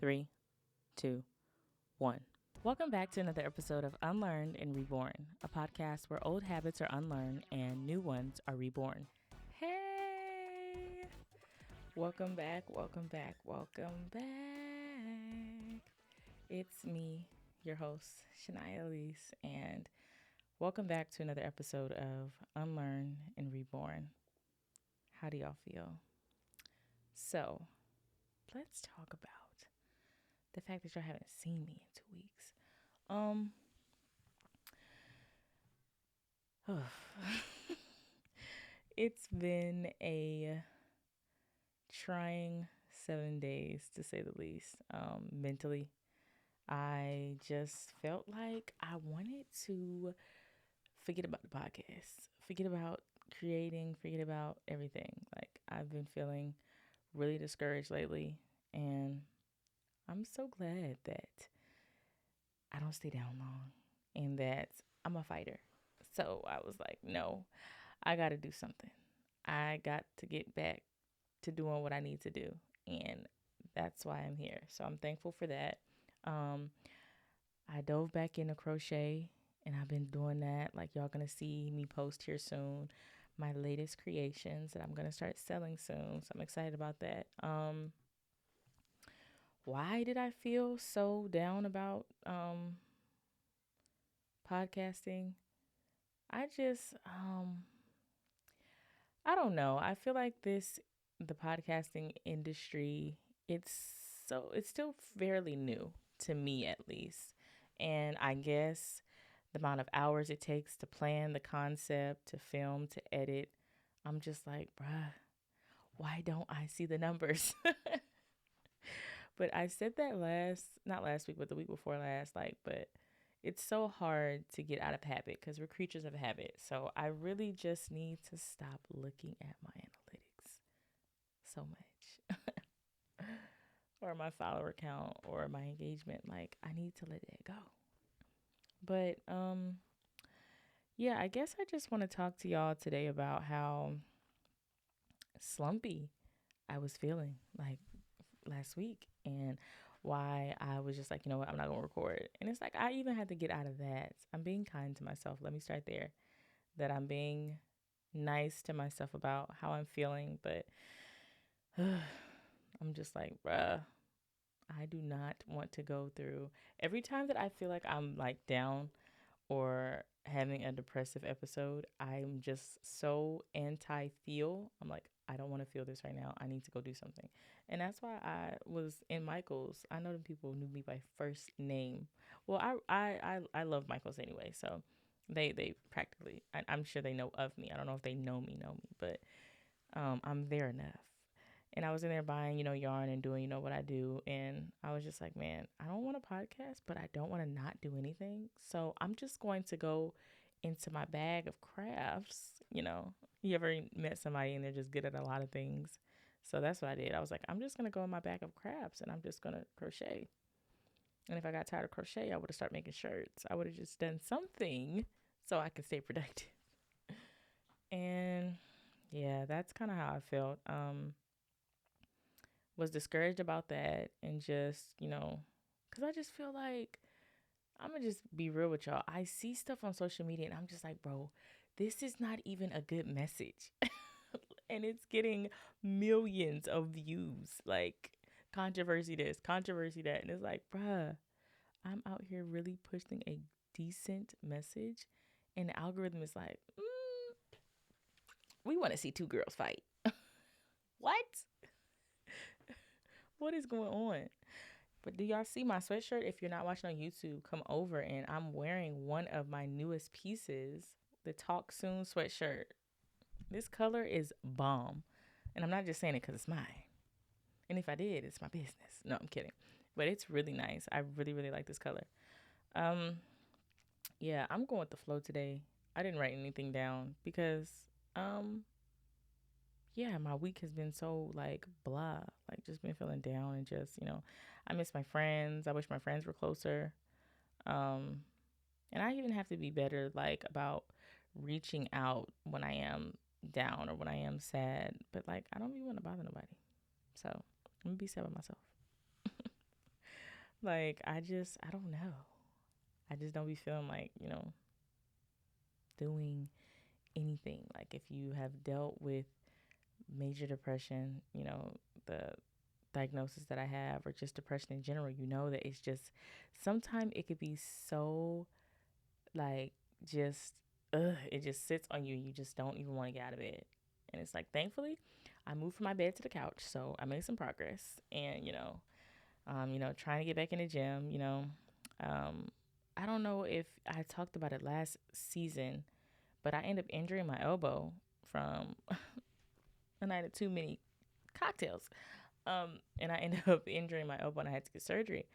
3, 2, 1. Welcome back to another episode of Unlearned and Reborn, a podcast where old habits are unlearned and new ones are reborn. Hey! Welcome back. It's me, your host, Shania, Alyse, and welcome back to another episode of Unlearned and Reborn. How do y'all feel? So, let's talk about the fact that y'all haven't seen me in 2 weeks. It's been a trying 7 days, to say the least. Mentally, I just felt like I wanted to forget about the podcast, forget about creating, forget about everything. Like, I've been feeling really discouraged lately, and I'm so glad that I don't stay down long and that I'm a fighter. So I was like, no, I got to do something. I got to get back to doing what I need to do. And that's why I'm here. So I'm thankful for that. I dove back into crochet and I've been doing that. Like, y'all going to see me post here soon my latest creations that I'm going to start selling soon. So I'm excited about that. Why did I feel so down about podcasting? I just I don't know. I feel like the podcasting industry, it's still fairly new to me, at least. And I guess the amount of hours it takes to plan the concept, to film, to edit, I'm just like, bruh, why don't I see the numbers? But I said that not last week, but the week before last, but it's so hard to get out of habit because we're creatures of habit. So I really just need to stop looking at my analytics so much or my follower count or my engagement. Like, I need to let that go. But yeah, I guess I just want to talk to y'all today about how slumpy I was feeling like last week and why I was just like, you know what, I'm not going to record. And it's like, I even had to get out of that. I'm being kind to myself. Let me start there. That I'm being nice to myself about how I'm feeling. But I'm just like, bruh, I do not want to go through every time that I feel like I'm like down or having a depressive episode. I'm just so anti-feel. I'm like, I don't want to feel this right now. I need to go do something. And that's why I was in Michael's. I know the people knew me by first name. Well, I love Michael's anyway. So they practically, I'm sure they know of me. I don't know if they know me, but I'm there enough. And I was in there buying, yarn and doing, what I do. And I was just like, man, I don't want a podcast, but I don't want to not do anything. So I'm just going to go into my bag of crafts. You ever met somebody and they're just good at a lot of things? So that's what I did. I was like, I'm just going to go in my bag of crafts and I'm just going to crochet. And if I got tired of crochet, I would have started making shirts. I would have just done something so I could stay productive. And yeah, that's kind of how I felt. Was discouraged about that and just, because I just feel like, I'm going to just be real with y'all. I see stuff on social media and I'm just like, bro, this is not even a good message. And it's getting millions of views. Like, controversy this, controversy that. And it's like, bruh, I'm out here really pushing a decent message. And the algorithm is like, we want to see two girls fight. What? What is going on? But do y'all see my sweatshirt? If you're not watching on YouTube, come over and I'm wearing one of my newest pieces, the Talk Soon sweatshirt. This color is bomb. And I'm not just saying it because it's mine. And if I did, it's my business. No, I'm kidding. But it's really nice. I really, really like this color. Yeah, I'm going with the flow today. I didn't write anything down because, yeah, my week has been so like blah, like just been feeling down and just, I miss my friends. I wish my friends were closer. Um, and I even have to be better like about reaching out when I am down or when I am sad. But like, I don't even want to bother nobody. So I'm gonna be sad by myself. Like, I don't know. I just don't be feeling like, doing anything. Like, if you have dealt with major depression, the diagnosis that I have, or just depression in general, you know that it's just, sometimes it could be so, like, just, it just sits on you. You just don't even want to get out of bed. And it's like, thankfully, I moved from my bed to the couch. So I made some progress. And, trying to get back in the gym, Um, I don't know if I talked about it last season, but I ended up injuring my elbow from a night of too many cocktails. And I ended up injuring my elbow and I had to get surgery.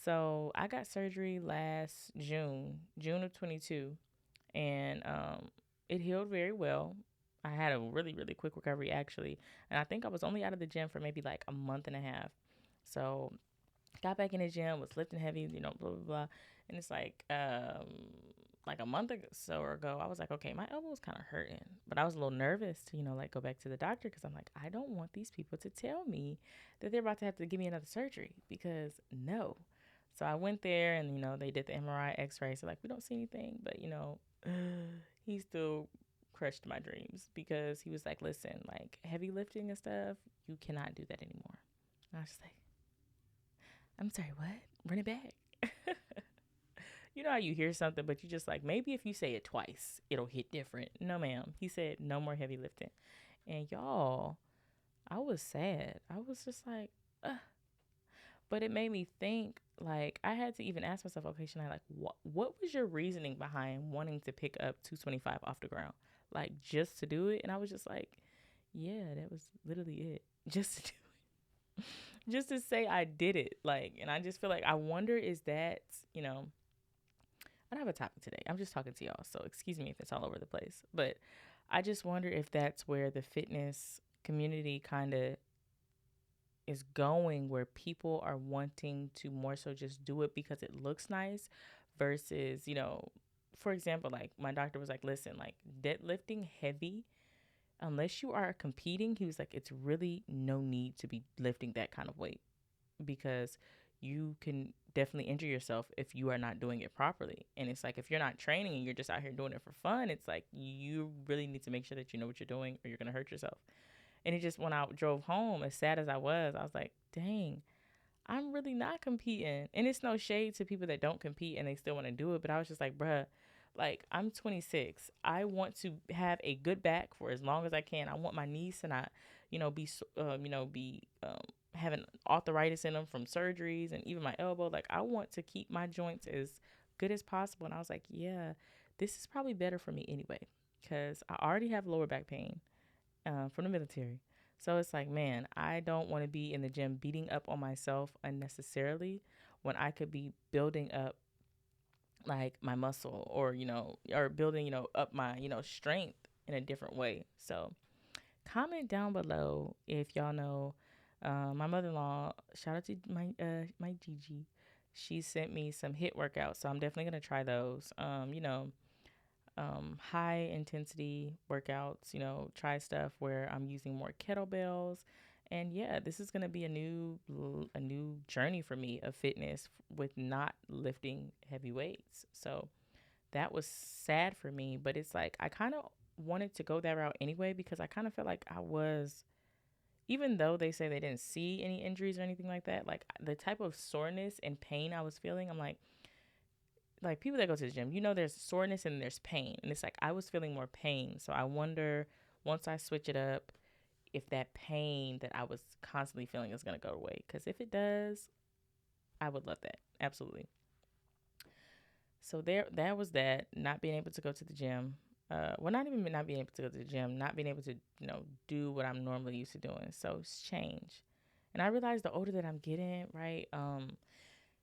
So I got surgery last June of 22, and it healed very well. I had a really, really quick recovery actually, and I think I was only out of the gym for maybe like a month and a half. So got back in the gym, was lifting heavy, blah blah blah, and it's like a month or so ago, I was like, okay, my elbow was kind of hurting, but I was a little nervous to like go back to the doctor because I'm like, I don't want these people to tell me that they're about to have to give me another surgery because no. So I went there and they did the MRI, X-ray. So like we don't see anything, but he still crushed my dreams because he was like, listen, like heavy lifting and stuff, you cannot do that anymore. And I was just like, I'm sorry, what? Run it back. You know how you hear something, but you just like, maybe if you say it twice, it'll hit different. No, ma'am. He said, no more heavy lifting. And y'all, I was sad. I was just like, ugh. But it made me think, like, I had to even ask myself, okay, Shania, like, what was your reasoning behind wanting to pick up 225 off the ground? Like, just to do it? And I was just like, yeah, that was literally it. Just to do it. Just to say I did it. Like, and I just feel like, I wonder, is that, I don't have a topic today. I'm just talking to y'all. So excuse me if it's all over the place. But I just wonder if that's where the fitness community kind of is going, where people are wanting to more so just do it because it looks nice versus, for example, like my doctor was like, listen, like deadlifting heavy, unless you are competing, he was like, it's really no need to be lifting that kind of weight because you can definitely injure yourself if you are not doing it properly. And it's like, if you're not training and you're just out here doing it for fun, it's like you really need to make sure that you know what you're doing or you're going to hurt yourself. And it just, when I drove home, as sad as I was like, dang, I'm really not competing. And it's no shade to people that don't compete and they still want to do it. But I was just like, bruh, like I'm 26. I want to have a good back for as long as I can. I want my knees to not, be having arthritis in them from surgeries, and even my elbow. Like I want to keep my joints as good as possible. And I was like, yeah, this is probably better for me anyway, because I already have lower back pain from the military. So it's like, man, I don't want to be in the gym beating up on myself unnecessarily when I could be building up like my muscle, or or building up my strength in a different way. So comment down below if y'all know. My mother-in-law, shout out to my Gigi, she sent me some hit workouts, so I'm definitely gonna try those. High intensity workouts, try stuff where I'm using more kettlebells. And yeah, this is going to be a new journey for me of fitness with not lifting heavy weights. So that was sad for me, but it's like I kind of wanted to go that route anyway because I kind of felt like I was, even though they say they didn't see any injuries or anything like that, like the type of soreness and pain I was feeling, I'm like people that go to the gym, there's soreness and there's pain. And it's like I was feeling more pain. So I wonder, once I switch it up, if that pain that I was constantly feeling is going to go away. Because if it does, I would love that. Absolutely. So that was that. Not being able to go to the gym. Well, not even not being able to go to the gym. Not being able to, do what I'm normally used to doing. So it's change. And I realized the older that I'm getting, right,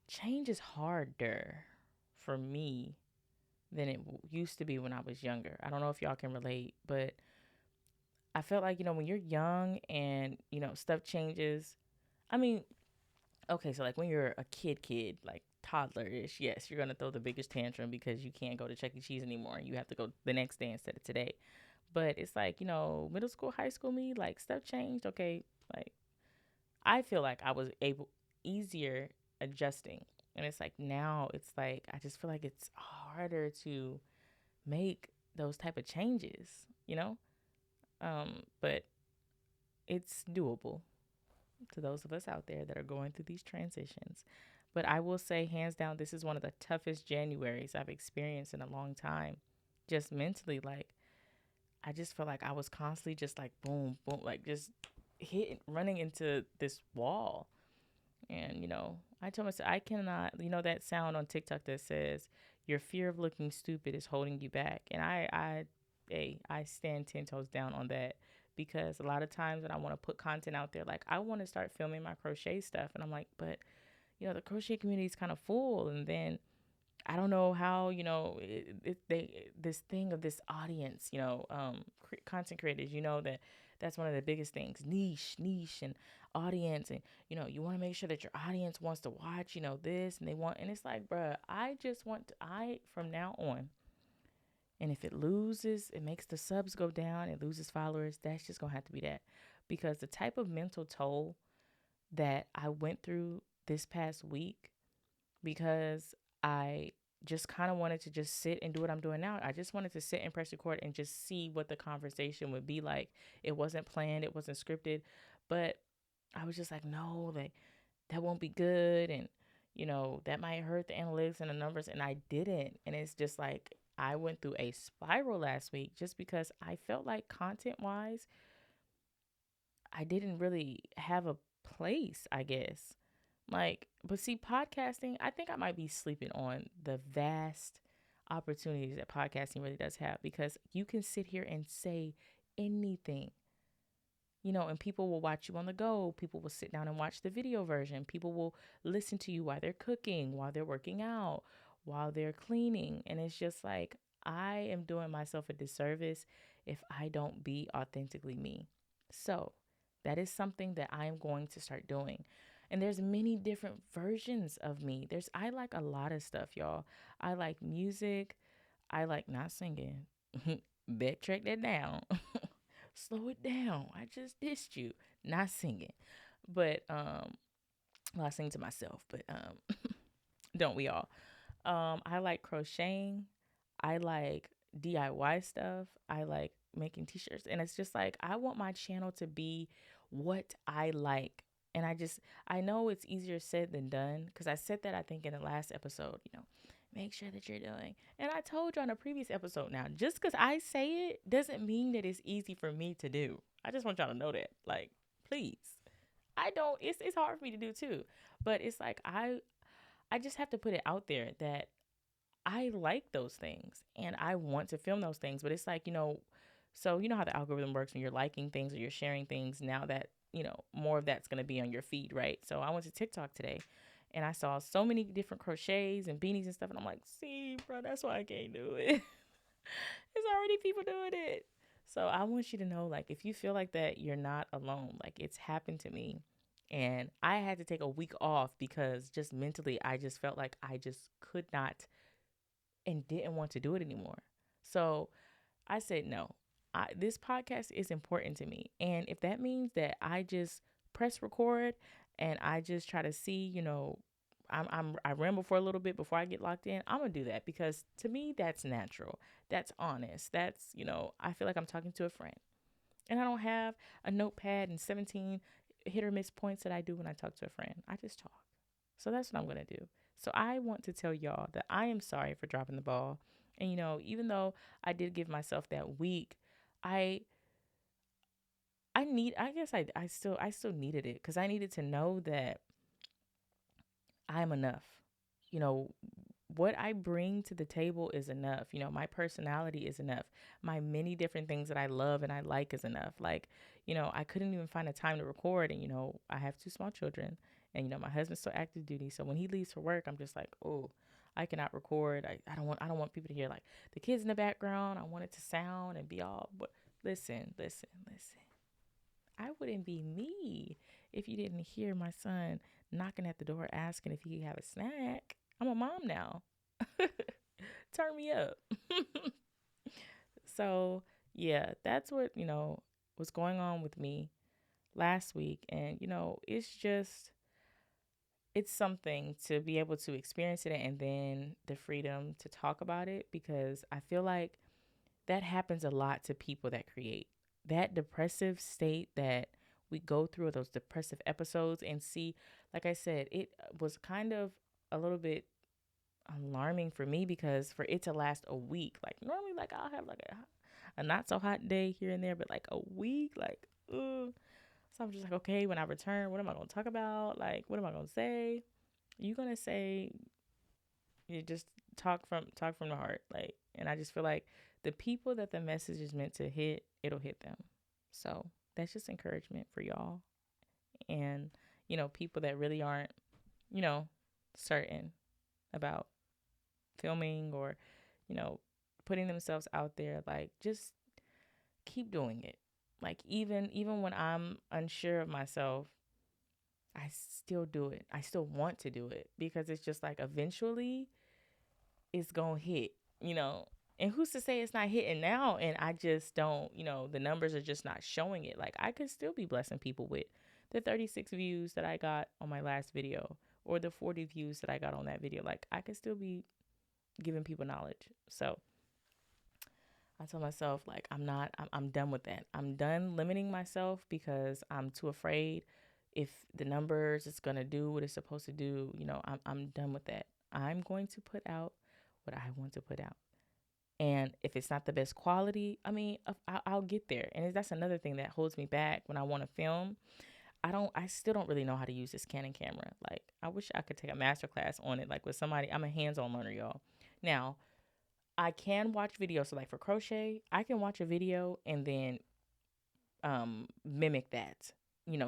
change is harder for me than it used to be when I was younger. I don't know if y'all can relate, but I felt like, when you're young and, stuff changes. I mean, okay, so like when you're a kid, like toddler-ish, yes, you're going to throw the biggest tantrum because you can't go to Chuck E. Cheese anymore and you have to go the next day instead of today. But it's like, middle school, high school me, like stuff changed. Okay, like I feel like I was able easier adjusting. And it's like now it's like I just feel like it's harder to make those type of changes, you know? But it's doable to those of us out there that are going through these transitions. But I will say, hands down, this is one of the toughest Januaries I've experienced in a long time. Just mentally, like, I just feel like I was constantly just like boom, boom, like just running into this wall. And, I told myself, I cannot, that sound on TikTok that says, your fear of looking stupid is holding you back. And I stand 10 toes down on that because a lot of times when I want to put content out there, like I want to start filming my crochet stuff. And I'm like, but, the crochet community is kind of full. And then I don't know how, this thing of this audience, content creators, that's one of the biggest things, niche and audience. And, you want to make sure that your audience wants to watch, this and and it's like, bruh, I just want from now on, and if it makes the subs go down, it loses followers, that's just going to have to be that. Because the type of mental toll that I went through this past week, because I just kind of wanted to just sit and do what I'm doing now. I just wanted to sit and press record and just see what the conversation would be like. It wasn't planned, it wasn't scripted, but I was just like, no, that won't be good. And, that might hurt the analytics and the numbers. And I didn't. And it's just like, I went through a spiral last week just because I felt like content wise, I didn't really have a place, I guess. Like, but see, podcasting, I think I might be sleeping on the vast opportunities that podcasting really does have, because you can sit here and say anything, and people will watch you on the go. People will sit down and watch the video version. People will listen to you while they're cooking, while they're working out, while they're cleaning. And it's just like, I am doing myself a disservice if I don't be authentically me. So that is something that I am going to start doing. And there's many different versions of me. I like a lot of stuff, y'all. I like music. I like not singing. Backtrack that down. Slow it down. I just dissed you. Not singing. But well, I sing to myself, but don't we all? I like crocheting. I like DIY stuff. I like making t-shirts. And it's just like, I want my channel to be what I like. And I know it's easier said than done, because I said that, I think, in the last episode, make sure that you're doing. And I told you on a previous episode now, just because I say it doesn't mean that it's easy for me to do. I just want y'all to know that. Like, please. It's hard for me to do too. But it's like, I just have to put it out there that I like those things and I want to film those things. But it's like, so you know how the algorithm works when you're liking things or you're sharing things. Now that, more of that's going to be on your feed, right? So I went to TikTok today and I saw so many different crochets and beanies and stuff. And I'm like, see, bro, that's why I can't do it. There's already people doing it. So I want you to know, like, if you feel like that, you're not alone. Like, it's happened to me. And I had to take a week off because just mentally, I just felt like I just could not and didn't want to do it anymore. So I said, no, this podcast is important to me. And if that means that I just press record and I just try to see, I ramble for a little bit before I get locked in, I'm going to do that, because to me, that's natural. That's honest. That's, I feel like I'm talking to a friend. And I don't have a notepad and 17 hit or miss points that I do when I talk to a friend. I just talk. So that's what I'm going to do. So I want to tell y'all that I am sorry for dropping the ball. And, even though I did give myself that week, I still needed it, because I needed to know that I'm enough. What I bring to the table is enough. My personality is enough. My many different things that I love and I like is enough. Like, I couldn't even find a time to record. And, I have 2 small children, and, my husband's still active duty. So when he leaves for work, I'm just like, oh, I cannot record. I don't want people to hear like the kids in the background. I want it to sound and be all, but listen. I wouldn't be me if you didn't hear my son knocking at the door asking if he could have a snack. I'm a mom now. Turn me up. So, yeah, that's what, was going on with me last week. And, it's just, it's something to be able to experience it and then the freedom to talk about it, because I feel like that happens a lot to people that create. That depressive state that we go through, those depressive episodes, and see, like I said, it was kind of a little bit alarming for me because for it to last a week, like normally, like I'll have like a not so hot day here and there, but like a week, like, ugh. So I'm just like, okay, when I return, what am I going to talk about? Like, what am I going to say? You going to say, you just talk from the heart. Like, and I just feel like the people that the message is meant to hit, it'll hit them. So that's just encouragement for y'all. And, people that really aren't, you know, certain about filming or, you know, putting themselves out there, like, just keep doing it. Like, even when I'm unsure of myself, I still do it. I still want to do it because it's just like eventually it's going to hit, you know. And who's to say it's not hitting now and I just don't, the numbers are just not showing it. Like, I could still be blessing people with the 36 views that I got on my last video or the 40 views that I got on that video. Like, I could still be giving people knowledge. So I tell myself, like, I'm done with that. I'm done limiting myself because I'm too afraid if the numbers is going to do what it's supposed to do. I'm done with that. I'm going to put out what I want to put out. And if it's not the best quality, I mean, I'll get there. And that's another thing that holds me back when I want to film. I still don't really know how to use this Canon camera. Like, I wish I could take a master class on it, like with somebody. I'm a hands-on learner, y'all. Now, I can watch videos. So like for crochet, I can watch a video and then mimic that,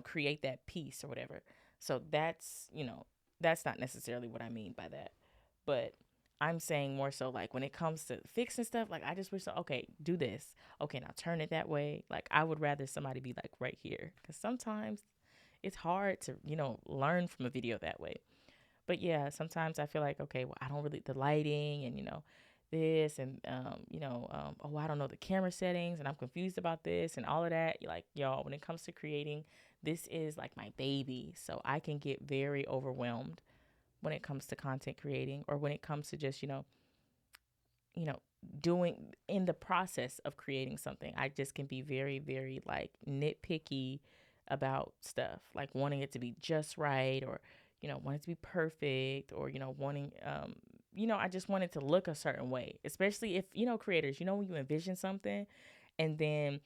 create that piece or whatever. So that's not necessarily what I mean by that. But I'm saying more so like when it comes to fixing stuff, like I just wish, okay, do this. Okay, now turn it that way. Like I would rather somebody be like right here, because sometimes it's hard to, learn from a video that way. But yeah, sometimes I feel like, okay, well, I don't really, the lighting and, this and, oh, I don't know the camera settings and I'm confused about this and all of that. Like, y'all, when it comes to creating, this is like my baby. So I can get very overwhelmed when it comes to content creating, or when it comes to just, you know, doing in the process of creating something. I just can be very, very like nitpicky about stuff, like wanting it to be just right, or, want it to be perfect, or, wanting, I just want it to look a certain way, especially if, creators, when you envision something and then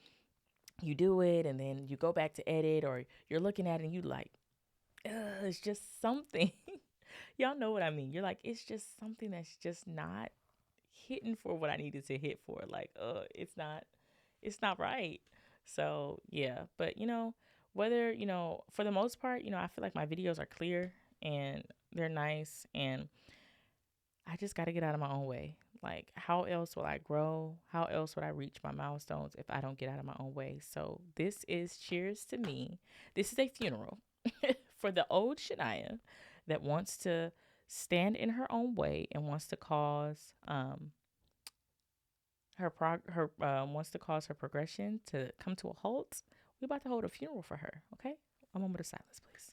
you do it and then you go back to edit, or you're looking at it and you like, it's just something. Y'all know what I mean. You're like, it's just something that's just not hitting for what I needed to hit for. Like, it's not right. So yeah, but whether, for the most part, I feel like my videos are clear and they're nice, and I just got to get out of my own way. Like, how else will I grow? How else would I reach my milestones if I don't get out of my own way? So this is cheers to me. This is a funeral for the old Shania that wants to stand in her own way and wants to cause her progression to come to a halt. We're about to hold a funeral for her. Okay, a moment of silence, please.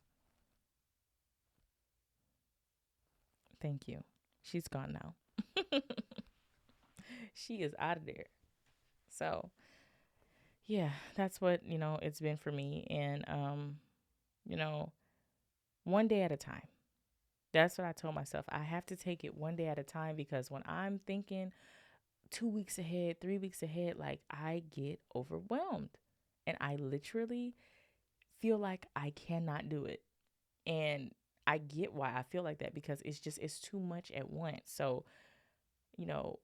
Thank you. She's gone now. She is out of there. So yeah, that's what it's been for me. And you know one day at a time. That's what I told myself. I have to take it one day at a time, because when I'm thinking 2 weeks ahead, 3 weeks ahead, like I get overwhelmed and I literally feel like I cannot do it. And I get why I feel like that, because it's too much at once. So, you know,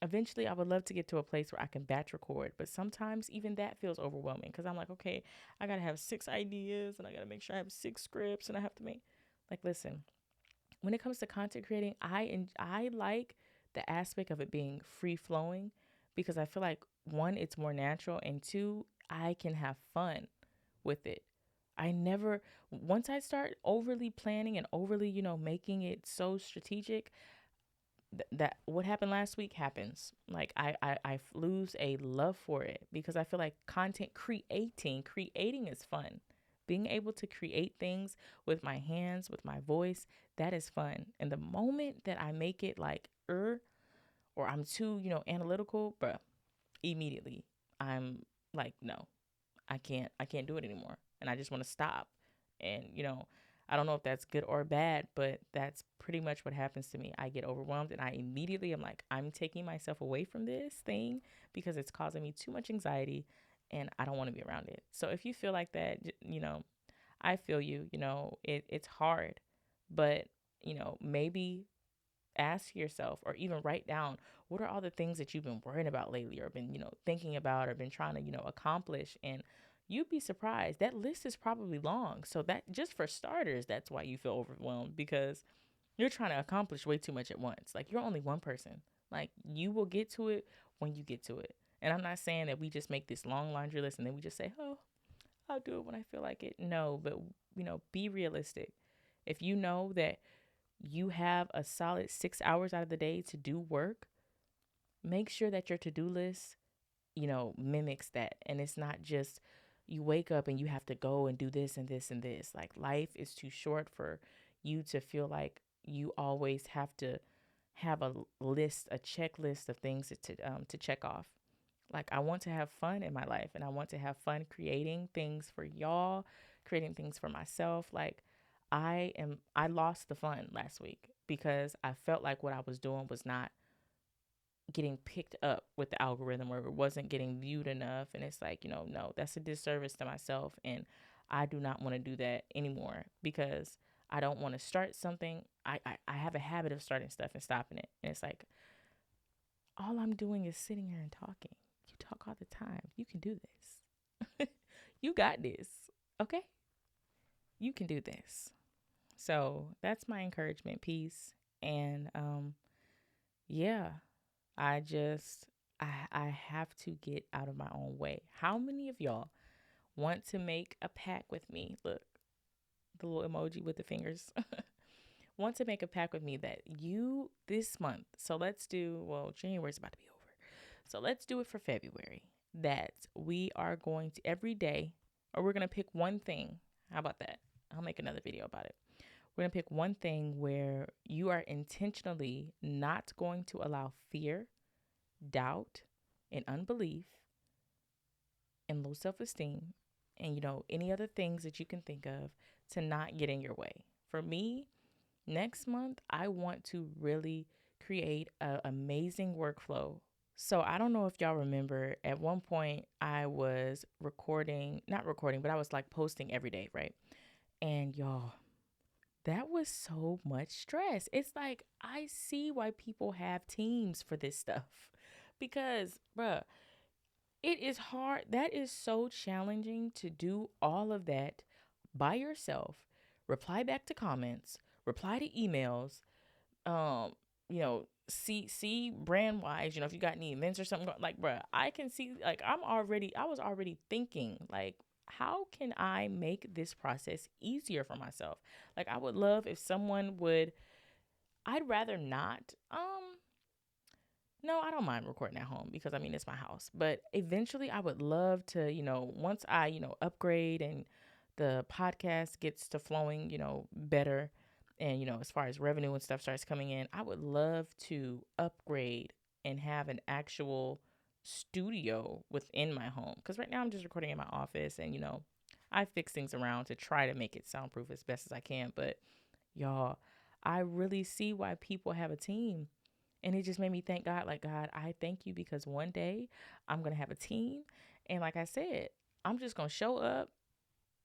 eventually I would love to get to a place where I can batch record, but sometimes even that feels overwhelming, because I'm like, okay, I got to have 6 ideas and I got to make sure I have 6 scripts and I have to make, like, listen, when it comes to content creating, I like the aspect of it being free flowing, because I feel like, one, it's more natural, and two, I can have fun with it. I never, once I start overly planning and overly, making it so strategic, that what happened last week happens. Like I lose a love for it, because I feel like content creating is fun. Being able to create things with my hands, with my voice, that is fun. And the moment that I make it like, or I'm too, analytical, bruh, immediately I'm like, no, I can't do it anymore. And I just want to stop. And, I don't know if that's good or bad, but that's pretty much what happens to me. I get overwhelmed and I immediately am like, I'm taking myself away from this thing because it's causing me too much anxiety and I don't want to be around it. So if you feel like that, I feel you, it's hard, but, maybe ask yourself or even write down what are all the things that you've been worrying about lately or been, thinking about or been trying to, accomplish. And you'd be surprised. That list is probably long. So that just for starters, that's why you feel overwhelmed because you're trying to accomplish way too much at once. Like you're only one person. Like you will get to it when you get to it. And I'm not saying that we just make this long laundry list and then we just say, oh, I'll do it when I feel like it. No, but, be realistic. If you know that you have a solid 6 hours out of the day to do work, make sure that your to-do list, mimics that. And it's not just you wake up and you have to go and do this and this and this. Like life is too short for you to feel like you always have to have a list, a checklist of things to check off. Like I want to have fun in my life and I want to have fun creating things for y'all, creating things for myself. Like I lost the fun last week because I felt like what I was doing was not getting picked up with the algorithm or it wasn't getting viewed enough. And it's like, no, that's a disservice to myself. And I do not want to do that anymore because I don't want to start something. I have a habit of starting stuff and stopping it. And it's like, all I'm doing is sitting here and talking. You talk all the time. You can do this. You got this. Okay? You can do this. So that's my encouragement piece. And yeah, I have to get out of my own way. How many of y'all want to make a pact with me? Look, the little emoji with the fingers. Want to make a pact with me that you this month, so let's do, well, January's about to be over. So let's do it for February. That we are going to every day, or we're going to pick one thing. How about that? I'll make another video about it. We're going to pick one thing where you are intentionally not going to allow fear, doubt, and unbelief and low self-esteem and, any other things that you can think of to not get in your way. For me, next month, I want to really create an amazing workflow. So I don't know if y'all remember, at one point I was not recording, but I was like posting every day, right? And y'all, that was so much stress. It's like, I see why people have teams for this stuff because, bruh, it is hard. That is so challenging to do all of that by yourself, reply back to comments, reply to emails, um, see brand wise, if you got any events or something, like, bruh, I can see, like, I was already thinking, like, how can I make this process easier for myself? Like, I would love if someone would, I'd rather not, no, I don't mind recording at home because it's my house. But eventually I would love to, once I, upgrade and the podcast gets to flowing, better and, as far as revenue and stuff starts coming in, I would love to upgrade and have an actual studio within my home. Because right now I'm just recording in my office and, I fix things around to try to make it soundproof as best as I can. But y'all, I really see why people have a team. And it just made me thank God, like, God, I thank you because one day I'm going to have a team. And like I said, I'm just going to show up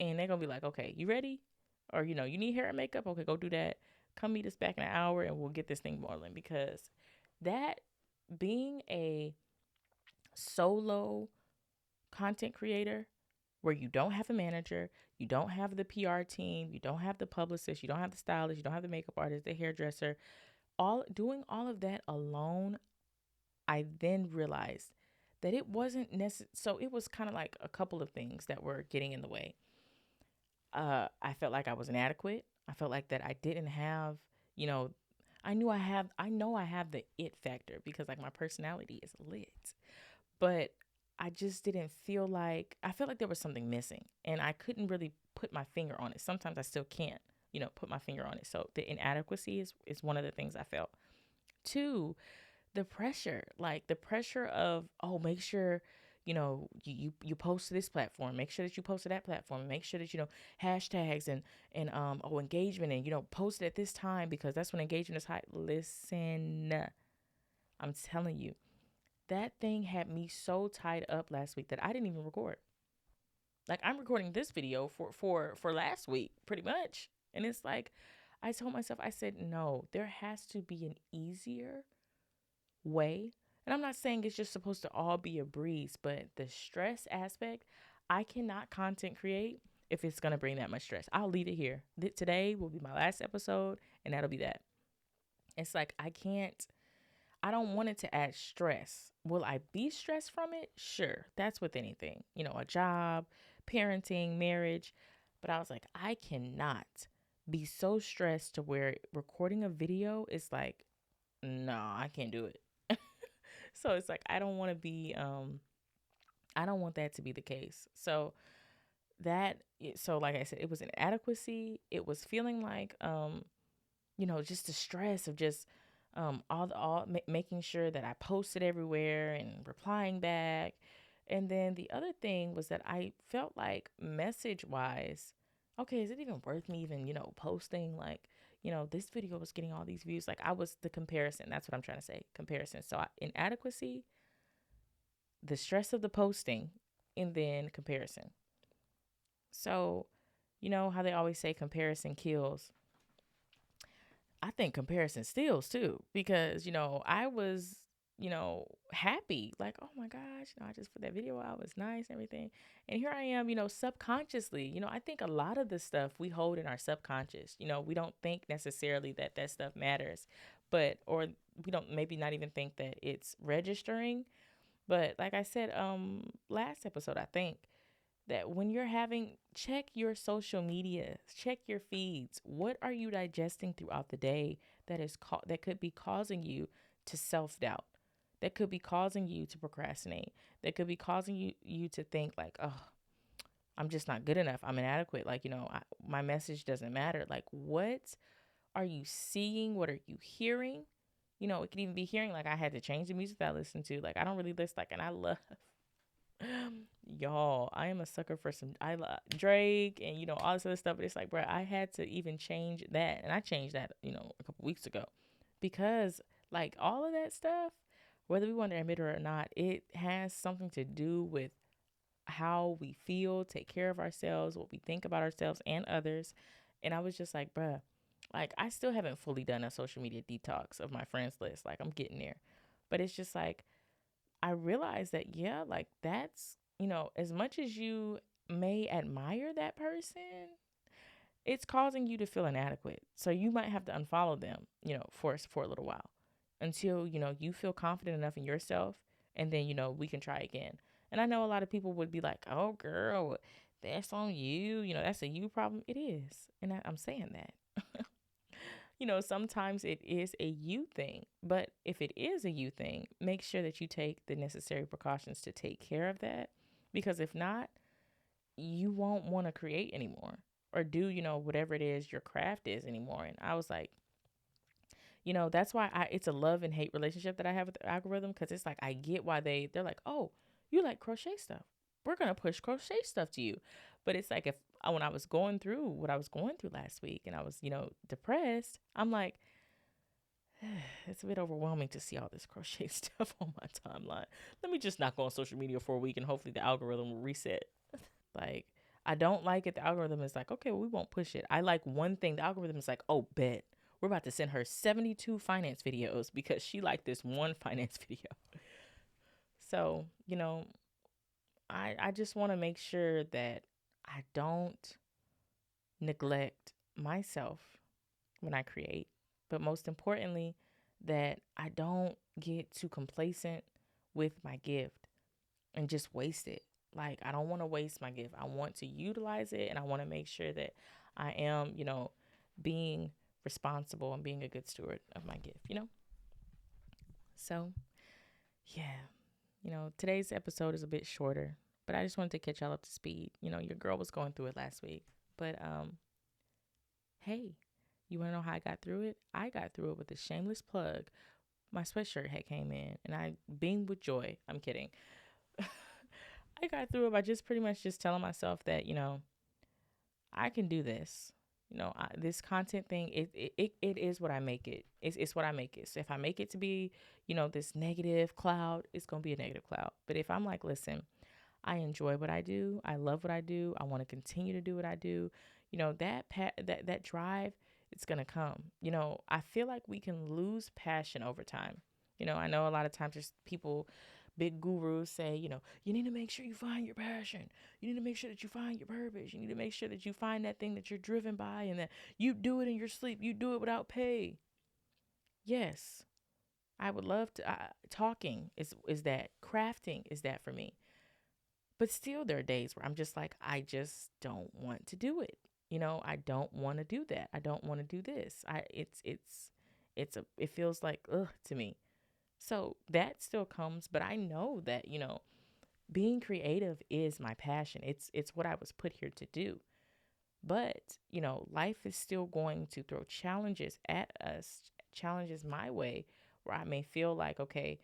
and they're going to be like, okay, you ready? Or, you need hair and makeup? Okay, go do that. Come meet us back in an hour and we'll get this thing rolling. Because that being a solo content creator where you don't have a manager, you don't have the PR team, you don't have the publicist, you don't have the stylist, you don't have the makeup artist, the hairdresser, doing all of that alone, I then realized that it wasn't necessary. So it was kind of like a couple of things that were getting in the way. I felt like I was inadequate. I felt like that I didn't have, I know I have the it factor because like my personality is lit, but I just didn't feel like, I felt like there was something missing and I couldn't really put my finger on it. Sometimes I still can't, put my finger on it. So the inadequacy is one of the things I felt. Two, the pressure, like the pressure of, oh, make sure, you post to this platform, make sure that you post to that platform, make sure that, hashtags and engagement, and, post it at this time because that's when engagement is high. Listen, I'm telling you, that thing had me so tied up last week that I didn't even record. Like, I'm recording this video for last week, pretty much. And it's like, I told myself, I said, no, there has to be an easier way. And I'm not saying it's just supposed to all be a breeze, but the stress aspect, I cannot content create if it's going to bring that much stress. I'll leave it here. Today will be my last episode, and that'll be that. It's like, I don't want it to add stress. Will I be stressed from it? Sure. That's with anything, a job, parenting, marriage. But I was like, I cannot be so stressed to where recording a video is like, no, I can't do it. So it's like, I don't want to be, I don't want that to be the case. So like I said, it was an inadequacy. It was feeling like, just the stress of just, making sure that I posted everywhere and replying back. And then the other thing was that I felt like message wise, okay, is it even worth me even, posting? Like, this video was getting all these views. Like, I was the comparison. That's what I'm trying to say. Comparison. So inadequacy, the stress of the posting, and then comparison. So, how they always say comparison kills. I think comparison steals too, because, I was, happy, like, oh my gosh, I just put that video out, it was nice and everything. And here I am, subconsciously, I think a lot of the stuff we hold in our subconscious, we don't think necessarily that stuff matters, or we don't maybe not even think that it's registering. But like I said, last episode, I think, that when you're check your social media, check your feeds. What are you digesting throughout the day that could be causing you to self-doubt, that could be causing you to procrastinate, that could be causing you to think like, oh, I'm just not good enough, I'm inadequate, like, my message doesn't matter. Like, what are you seeing? What are you hearing? It could even be hearing, like, I had to change the music that I listen to. Like, I don't really listen, like, and I love y'all, I am a sucker for I love Drake and, all this other stuff. But it's like, bro, I had to even change that. And I changed that, a couple weeks ago, because like all of that stuff, whether we want to admit it or not, it has something to do with how we feel, take care of ourselves, what we think about ourselves and others. And I was just like, bruh, like, I still haven't fully done a social media detox of my friends list. Like, I'm getting there. But it's just like, I realized that, yeah, like, that's, as much as you may admire that person, it's causing you to feel inadequate. So you might have to unfollow them, for a little while, until, you feel confident enough in yourself. And then, we can try again. And I know a lot of people would be like, oh, girl, that's on you. That's a you problem. It is. And I'm saying that. Sometimes it is a you thing. But if it is a you thing, make sure that you take the necessary precautions to take care of that. Because if not, you won't want to create anymore or do, whatever it is your craft is anymore. And I was like, that's why it's a love and hate relationship that I have with the algorithm. Because it's like, I get why they're like, oh, you like crochet stuff, we're going to push crochet stuff to you. But it's like, when I was going through what I was going through last week and I was, depressed, I'm like, it's a bit overwhelming to see all this crochet stuff on my timeline. Let me just not go on social media for a week and hopefully the algorithm will reset. Like, I don't like it. The algorithm is like, okay, well, we won't push it. I like one thing. The algorithm is like, oh, bet. We're about to send her 72 finance videos because she liked this one finance video. So, I just want to make sure that I don't neglect myself when I create. But most importantly, that I don't get too complacent with my gift and just waste it. Like, I don't want to waste my gift. I want to utilize it, and I want to make sure that I am, being responsible and being a good steward of my gift, So, yeah, today's episode is a bit shorter, but I just wanted to catch y'all up to speed. Your girl was going through it last week. But hey, you want to know how I got through it? I got through it with a shameless plug. My sweatshirt had came in, and I beamed with joy. I'm kidding. I got through it by just pretty much just telling myself that, I can do this. This content thing, it is what I make it. It's what I make it. So if I make it to be, this negative cloud, it's going to be a negative cloud. But if I'm like, listen, I enjoy what I do. I love what I do. I want to continue to do what I do. That drive, it's going to come. I feel like we can lose passion over time. I know a lot of times there's people, big gurus say, you need to make sure you find your passion. You need to make sure that you find your purpose. You need to make sure that you find that thing that you're driven by and that you do it in your sleep. You do it without pay. Yes, I would love to. Talking is that. Crafting is that for me. But still, there are days where I'm just like, I just don't want to do it. I don't want to do that. I don't want to do this. It feels like ugh to me. So that still comes, but I know that being creative is my passion. It's what I was put here to do. But life is still going to throw challenges at us, challenges my way, where I may feel like, okay,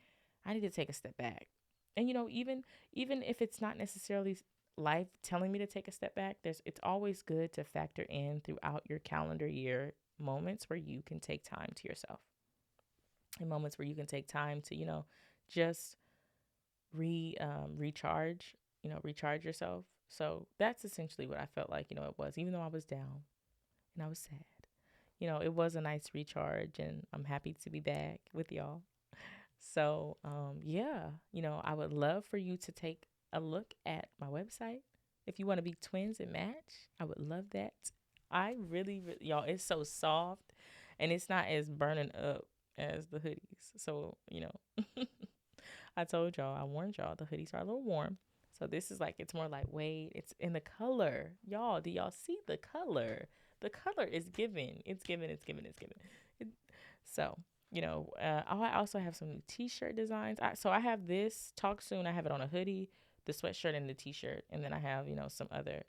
I need to take a step back. And even if it's not necessarily life telling me to take a step back, it's always good to factor in throughout your calendar year moments where you can take time to yourself, and moments where you can take time to just recharge, recharge yourself. So that's essentially what I felt like it was, even though I was down and I was sad. It was a nice recharge, and I'm happy to be back with y'all. So, yeah, I would love for you to take a look at my website. If you want to be twins and match, I would love that. I really, y'all, it's so soft and it's not as burning up as the hoodies. So, I told y'all, I warned y'all, the hoodies are a little warm. So this is like, it's more lightweight. It's in the color. Y'all, do y'all see the color? The color is giving. It's giving, it's giving, it's giving. So, I also have some new t-shirt designs. So I have this Talk Soon. I have it on a hoodie, the sweatshirt, and the t-shirt. And then I have, some other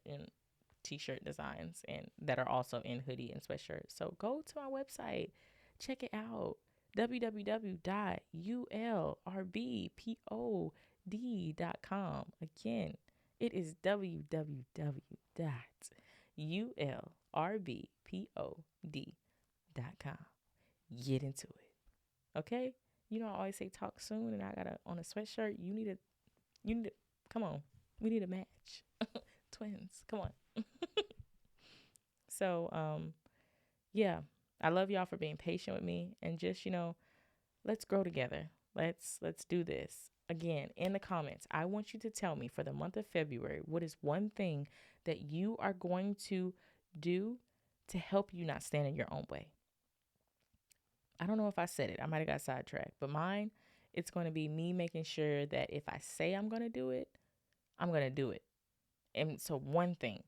t-shirt designs and that are also in hoodie and sweatshirt. So go to my website, check it out. www.ulrbpod.com. Again, it is www.ulrbpod.com. Get into it. Okay? I always say talk soon and I got on a sweatshirt. You need to, come on. We need a match. Twins. Come on. So, yeah, I love y'all for being patient with me and just, let's grow together. Let's do this. Again, in the comments, I want you to tell me for the month of February, what is one thing that you are going to do to help you not stand in your own way? I don't know if I said it. I might have got sidetracked, but mine, it's going to be me making sure that if I say I'm going to do it, I'm going to do it. And so one thing.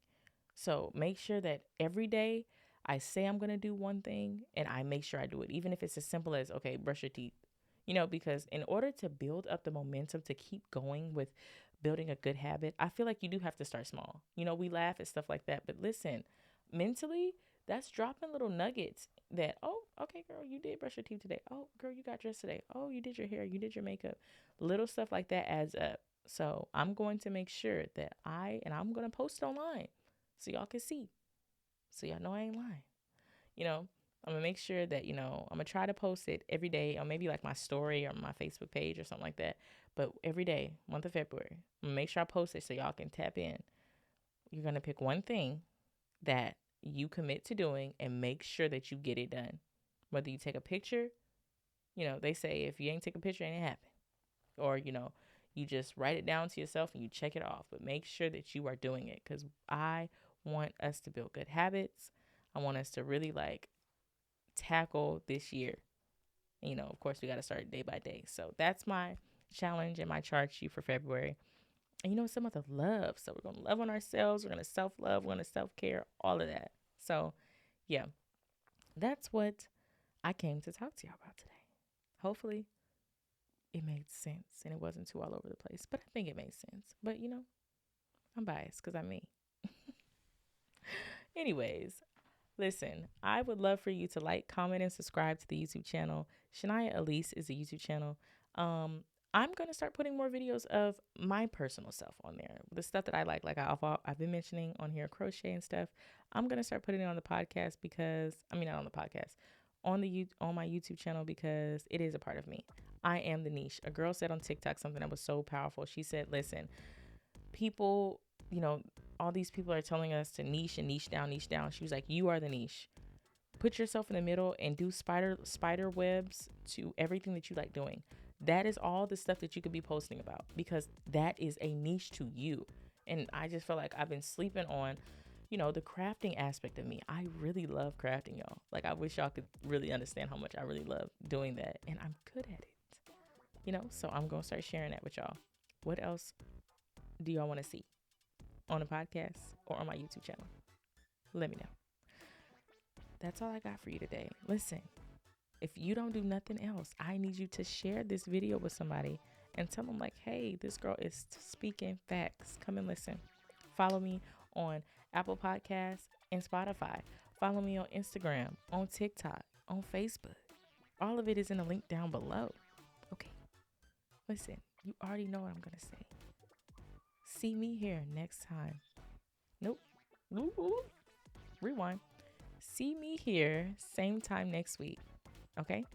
So make sure that every day I say I'm going to do one thing and I make sure I do it, even if it's as simple as, okay, brush your teeth, because in order to build up the momentum to keep going with building a good habit, I feel like you do have to start small. We laugh at stuff like that, but listen, mentally, that's dropping little nuggets that, oh, okay, girl, you did brush your teeth today. Oh, girl, you got dressed today. Oh, you did your hair. You did your makeup. Little stuff like that adds up. So I'm going to make sure that I'm going to post it online so y'all can see. So y'all know I ain't lying. I'm going to make sure that, I'm going to try to post it every day or maybe like my story or my Facebook page or something like that. But every day, month of February, I'm going to make sure I post it so y'all can tap in. You're going to pick one thing that you commit to doing and make sure that you get it done. Whether you take a picture, they say if you ain't take a picture, it ain't happen. Or, you just write it down to yourself and you check it off. But make sure that you are doing it because I want us to build good habits. I want us to really tackle this year. Of course, we got to start day by day. So that's my challenge and my charge sheet for February. And it's a month of love. So we're going to love on ourselves. We're going to self-love. We're going to self-care, all of that. So, yeah, that's what I came to talk to y'all about today. Hopefully it made sense and it wasn't too all over the place. But I think it made sense. But, I'm biased because I'm me. Anyways, listen, I would love for you to like, comment, and subscribe to the YouTube channel. Shania Alyse is a YouTube channel. Um, I'm gonna start putting more videos of my personal stuff on there, the stuff that I like. Like I've been mentioning on here, crochet and stuff. I'm gonna start putting it on the podcast because I mean not on the podcast, on my YouTube channel because it is a part of me. I am the niche. A girl said on TikTok something that was so powerful. She said, "Listen, people, you know, all these people are telling us to niche and niche down, niche down." She was like, "You are the niche. Put yourself in the middle and do spider webs to everything that you like doing. That is all the stuff that you could be posting about because that is a niche to you." And I just feel like I've been sleeping on, the crafting aspect of me. I really love crafting, y'all. Like I wish y'all could really understand how much I really love doing that, and I'm good at it. So I'm gonna start sharing that with y'all. What else do y'all want to see on the podcast or on my YouTube channel? Let me know. That's all I got for you today. Listen, if you don't do nothing else, I need you to share this video with somebody and tell them, like, hey, this girl is speaking facts. Come and listen. Follow me on Apple Podcasts and Spotify. Follow me on Instagram, on TikTok, on Facebook. All of it is in a link down below. Okay. Listen, you already know what I'm going to say. See me here next time. Nope. Ooh. Rewind. See me here same time next week. Okay?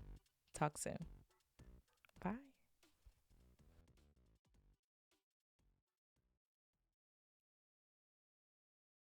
Talk soon.